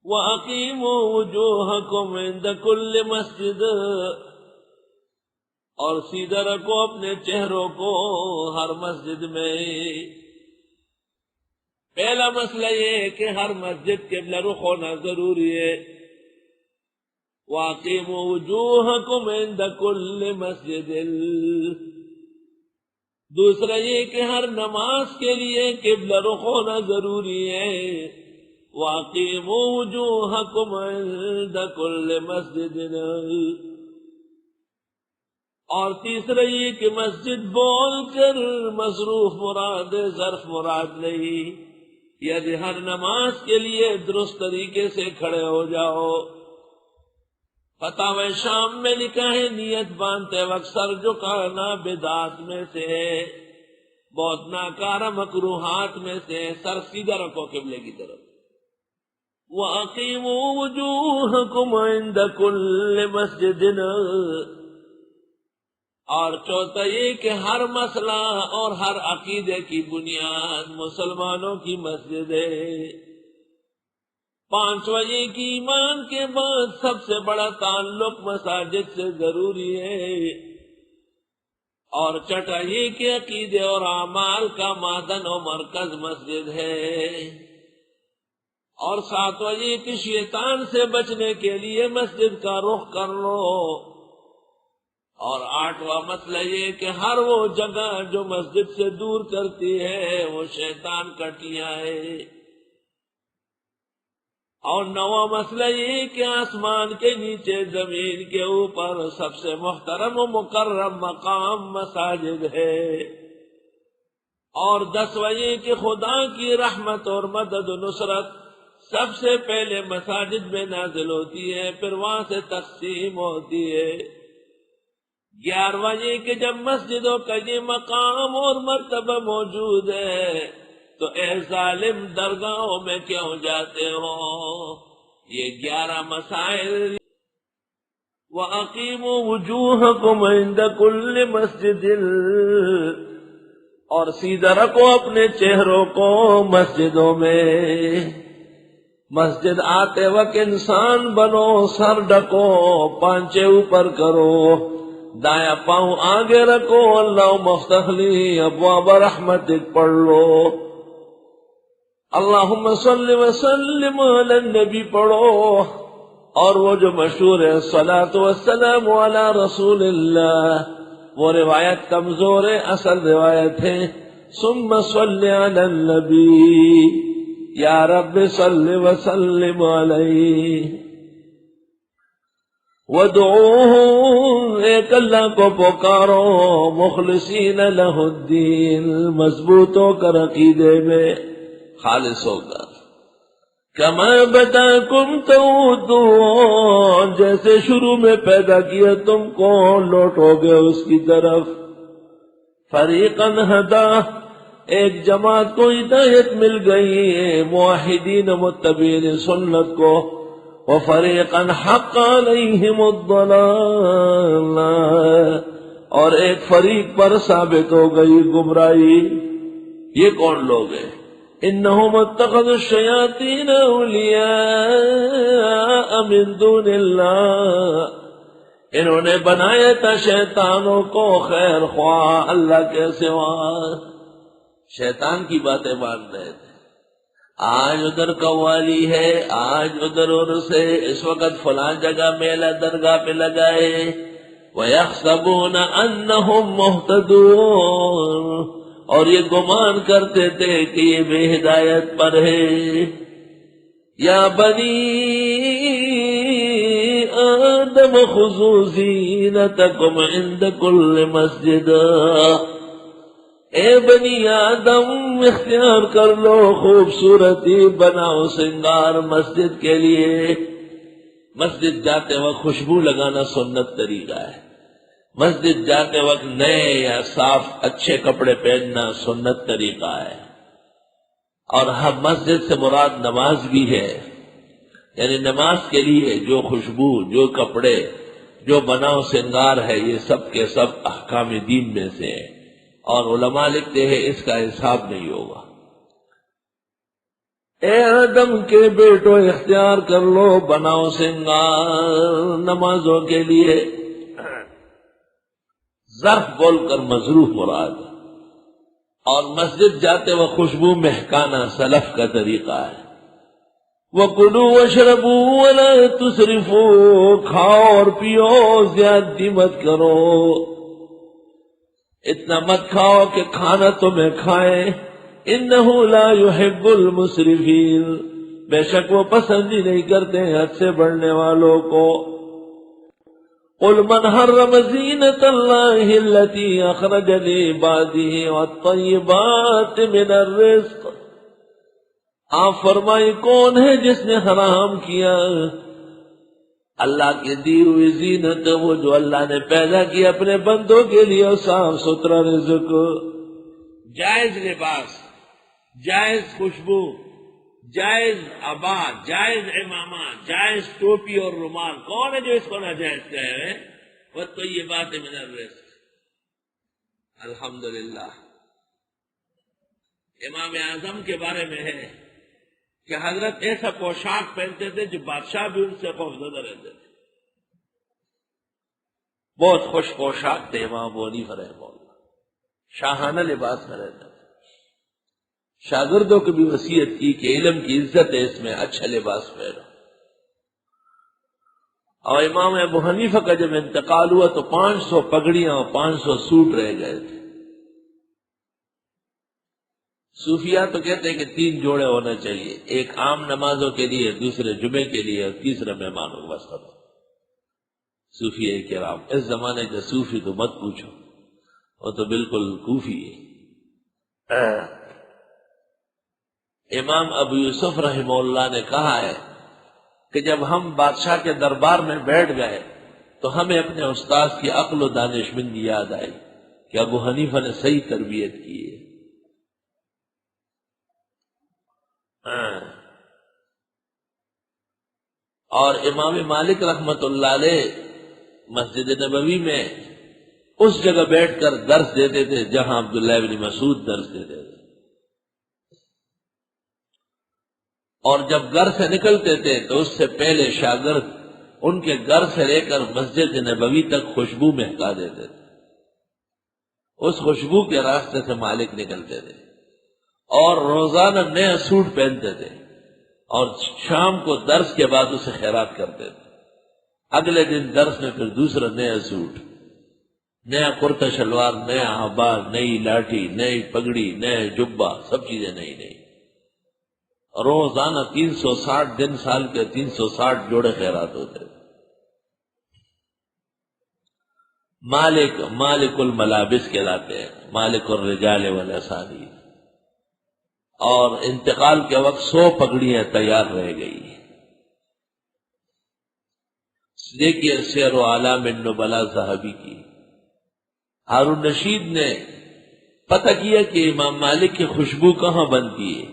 وَأَقِيمُوا وُجُوهَكُمْ عِنْدَ كُلِّ مَسْجِدٍ، اور سیدھا رکھو اپنے چہروں کو ہر مسجد میں۔ پہلا مسئلہ یہ ہے کہ ہر مسجد قبلہ رخ ہونا ضروری ہے۔ وَأَقِيمُوا وُجُوهَكُمْ عِنْدَ كُلِّ مَسْجِدٍ۔ دوسرا یہ کہ ہر نماز کے لیے قبلہ رخ ہونا ضروری ہے۔ وَأَقِيمُوا وُجُوهَكُمْ عِنْدَ كُلِّ مَسْجِدٍ۔ اور تیسرا یہ کہ مسجد بول کر مصروف مراد ہے، ظرف مراد نہیں، یعنی ہر نماز کے لیے درست طریقے سے کھڑے ہو جاؤ۔ فتاوی شام میں لکھا ہے نیت باندھتے وقت سر جھکانا بدعات میں سے ہے، بہت ناکارہ مکروہات میں سے، سر سیدھا رکھو قبلے کی طرف۔ وَأَقِيمُوا وُجُوهَكُمْ عِنْدَ كُلِّ مَسْجِدٍ۔ اور چوتھا یہ کہ ہر مسئلہ اور ہر عقیدے کی بنیاد مسلمانوں کی مسجد ہے۔ پانچواں یہ کہ ایمان کے بعد سب سے بڑا تعلق مساجد سے ضروری ہے۔ اور چھٹا یہ کہ عقیدے اور اعمال کا معدن و مرکز مسجد ہے۔ اور ساتواں یہ کہ شیطان سے بچنے کے لیے مسجد کا رخ کر لو۔ اور آٹھواں مسئلہ یہ کہ ہر وہ جگہ جو مسجد سے دور کرتی ہے وہ شیطان کا ٹیا ہے۔ اور نواں مسئلہ یہ کہ آسمان کے نیچے زمین کے اوپر سب سے محترم و مکرم مقام مساجد ہے۔ اور دسواں یہ کہ خدا کی رحمت اور مدد و نصرت سب سے پہلے مساجد میں نازل ہوتی ہے، پھر وہاں سے تقسیم ہوتی ہے۔ گیارہواں یہ کہ جب مسجدوں کا یہ مقام اور مرتبہ موجود ہے تو اے ظالم درگاہوں میں کیوں جاتے ہو؟ یہ 11 مسائل۔ وَأَقِيمُوا وُجُوهَكُمْ عِنْدَ كُلِّ مَسْجِدٍ، اور سیدھا رکھو اپنے چہروں کو مسجدوں میں۔ مسجد آتے وقت انسان بنو، سر ڈھکو، پانچے اوپر کرو، دایاں پاؤں آگے رکھو، اللہ مفتح لی ابواب رحمتک پڑھ لو، اللہم صلی وسلم علی النبی پڑھو، اور وہ جو مشہور ہے الصلاۃ والسلام علی رسول اللہ، وہ روایت کمزور ہے، اصل روایت ہے ثم صلی علی النبی، یا رب صلی وسلم علیہ۔ وَادْعُوهُ، ایک اللہ کو پکارو، مخلصین لہ الدین، مضبوط ہو کر عقیدے میں، خالص ہو کر۔ کما بداکم تعودون، جیسے شروع میں پیدا کیا تم کو لوٹو گے اس کی طرف۔ فریقاً ہدا، ایک جماعت کو ہدایت مل گئی ہے، موحدین متبعین سنت کو، وَفَرِيقًا حَقَّ عَلَيْهِمُ الضَّلَالَةُ، اور ایک فریق پر ثابت ہو گئی گمراہی۔ یہ کون لوگ ہیں؟ إِنَّهُمُ اتَّخَذُوا الشَّيَاطِينَ أَوْلِيَاءَ مِن دُونِ اللَّهِ، انہوں نے بنایا تھا شیطانوں کو خیر خواہ اللہ کے سوا، شیطان کی باتیں مان رہے تھے۔ آج ادھر قوالی ہے، آج ادھر عرس ہے، اس وقت فلاں جگہ میلہ درگاہ پہ لگائے، وَيَحْسَبُونَ أَنَّهُمْ مُهْتَدُونَ، اور یہ گمان کرتے تھے کہ یہ بے ہدایت پر ہے۔ یا بنی آدم خذوا زینتکم عند کل مسجد، اے بنی آدم اختیار کر لو خوبصورتی، بناؤ سنگار مسجد کے لیے۔ مسجد جاتے وقت خوشبو لگانا سنت طریقہ ہے، مسجد جاتے وقت نئے یا صاف اچھے کپڑے پہننا سنت طریقہ ہے۔ اور ہر مسجد سے مراد نماز بھی ہے، یعنی نماز کے لیے جو خوشبو، جو کپڑے، جو بناؤ سنگار ہے، یہ سب کے سب احکام دین میں سے ہے، اور علماء لکھتے ہیں اس کا حساب نہیں ہوگا۔ اے آدم کے بیٹو اختیار کر لو، بناؤ سنگار نمازوں کے لیے. ظرف بول کر مظروف مراد. اور مسجد جاتے وہ خوشبو مہکانا سلف کا طریقہ ہے. وَكُلُوا وَاشْرَبُوا وَلَا تُسْرِفُوا، کھاؤ اور پیو، زیادتی مت کرو. اتنا مت کھاؤ کہ کھانا تمہیں کھائے. إِنَّهُ لَا يُحِبُّ الْمُسْرِفِينَ، بے شک وہ پسند ہی نہیں کرتے حد سے بڑھنے والوں کو. قُلْ مَنْ حَرَّمَ زِينَةَ اللَّهِ الَّتِي أَخْرَجَ لِعِبَادِهِ وَالطَّيِّبَاتِ مِنَ الرِّزْقِ، آپ فرمائیں کون ہے جس نے حرام کیا اللہ کی دی ہوئی زینت، وہ جو اللہ نے پیدا کی اپنے بندوں کے لیے، صاف ستھرا رزق، جائز لباس، جائز خوشبو، جائز عبا، جائز امامہ، جائز ٹوپی اور رومال. کون ہے جو اس کو ناجائز کہے؟ وہ تو یہ بات ہے من الرزق. الحمدللہ. امام اعظم کے بارے میں ہے کہ حضرت ایسا پوشاک پہنتے تھے جو بادشاہ بھی ان سے خوفزدہ رہتے تھے. بہت خوش پوشاک تھے امام ابو حنیفہ رحمہ اللہ، شاہانہ لباس میں رہتے تھے. شاگردوں کو بھی وصیت کی کہ علم کی عزت ہے اس میں، اچھا لباس پہنو. اور امام ابو حنیفہ کا جب انتقال ہوا تو 500 پگڑیاں اور 500 سوٹ رہ گئے تھے. صوفیہ تو کہتے ہیں کہ 3 جوڑے ہونا چاہیے، ایک عام نمازوں کے لیے، دوسرے جمعے کے لیے، اور تیسرا مہمانوں کو بس ختم. صوفیہ کرام، اس زمانے کے صوفی تو مت پوچھو، وہ تو بالکل کوفی ہے. امام ابو یوسف رحمہ اللہ نے کہا ہے کہ جب ہم بادشاہ کے دربار میں بیٹھ گئے تو ہمیں اپنے استاد کی عقل و دانشمندی یاد آئی کہ ابو حنیفہ نے صحیح تربیت کی ہے. اور امام مالک رحمت اللہ علیہ مسجد نبوی میں اس جگہ بیٹھ کر درس دیتے تھے جہاں عبداللہ بن مسعود درس دیتے تھے. اور جب گھر سے نکلتے تھے تو اس سے پہلے شاگرد ان کے گھر سے لے کر مسجد نبوی تک خوشبو مہکا دیتے تھے. اس خوشبو کے راستے سے مالک نکلتے تھے اور روزانہ نیا سوٹ پہنتے تھے اور شام کو درس کے بعد اسے خیرات کرتے تھے. اگلے دن درس میں پھر دوسرا نیا سوٹ، نیا کرتا شلوار، نیا عبا، نئی لاٹھی، نئی پگڑی، نیا جبہ، سب چیزیں نئی نئی. روزانہ 360 دن سال کے 360 جوڑے خیرات ہوتے. مالک الملابس کہلاتے ہیں، مالک الرجال والاسانید. اور انتقال کے وقت 100 پگڑیاں تیار رہ گئی. دیکھیے سیر و اعلام النبلاء ذہبی کی. ہارون رشید نے پتہ کیا کہ امام مالک کی خوشبو کہاں بنتی ہے.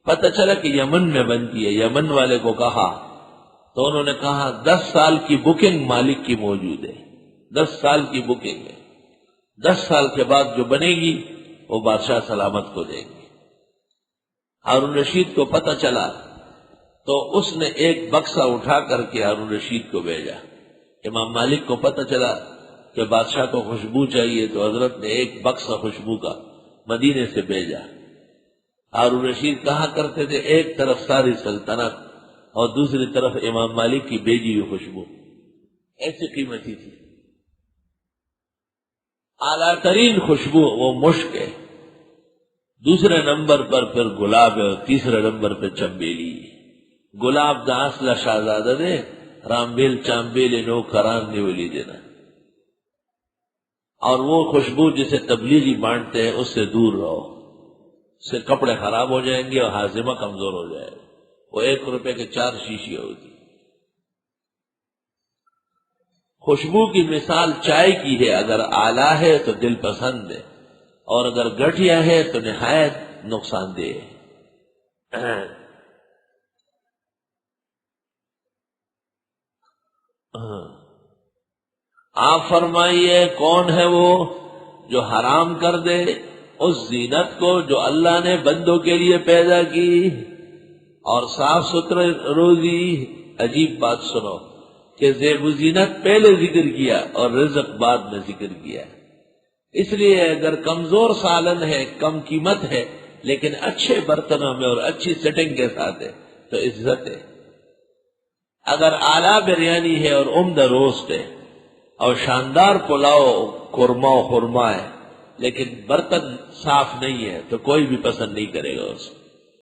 پتہ چلا کہ یمن میں بنتی ہے. یمن والے کو کہا تو انہوں نے کہا 10 سال کی بکنگ مالک کی موجود ہے، 10 سال کی بکنگ ہے، 10 سال کے بعد جو بنے گی وہ بادشاہ سلامت کو دیں گے. ہارون رشید کو پتہ چلا تو اس نے ایک بکسہ اٹھا کر کے ہارون رشید کو بھیجا. امام مالک کو پتہ چلا کہ بادشاہ کو خوشبو چاہیے تو حضرت نے ایک بکسہ خوشبو کا مدینے سے بھیجا. ہارون رشید کہا کرتے تھے ایک طرف ساری سلطنت اور دوسری طرف امام مالک کی بھیجی ہوئی خوشبو. ایسی قیمتی تھی. اعلیٰ ترین خوشبو وہ مشک ہے، دوسرے نمبر پر پھر گلاب ہے، اور تیسرے نمبر پہ چمبیلی. گلاب دا اصلہ شہزادہ دے رامبیل چامبیل نو کران نیولی دینا. اور وہ خوشبو جسے تبلیغی بانٹتے ہیں اس سے دور رہو، اس سے کپڑے خراب ہو جائیں گے اور ہاضمہ کمزور ہو جائے گا. وہ 1 روپے کے 4 شیشیاں ہوتی. خوشبو کی مثال چائے کی ہے، اگر اعلیٰ ہے تو دل پسند ہے اور اگر گٹھیا ہے تو نہایت نقصان دہ ہے. آپ فرمائیے کون ہے وہ جو حرام کر دے اس زینت کو جو اللہ نے بندوں کے لیے پیدا کی. اور صاف ستھرے روزی، عجیب بات سنو کہ زیب و زینت پہلے ذکر کیا اور رزق بعد میں ذکر کیا. اس لیے اگر کمزور سالن ہے، کم قیمت ہے، لیکن اچھے برتنوں میں اور اچھی سیٹنگ کے ساتھ ہے تو عزت ہے. اگر اعلیٰ بریانی ہے اور عمدہ روسٹ ہے اور شاندار پلاؤ قورمہ و خورما ہے لیکن برتن صاف نہیں ہے تو کوئی بھی پسند نہیں کرے گا اس کو.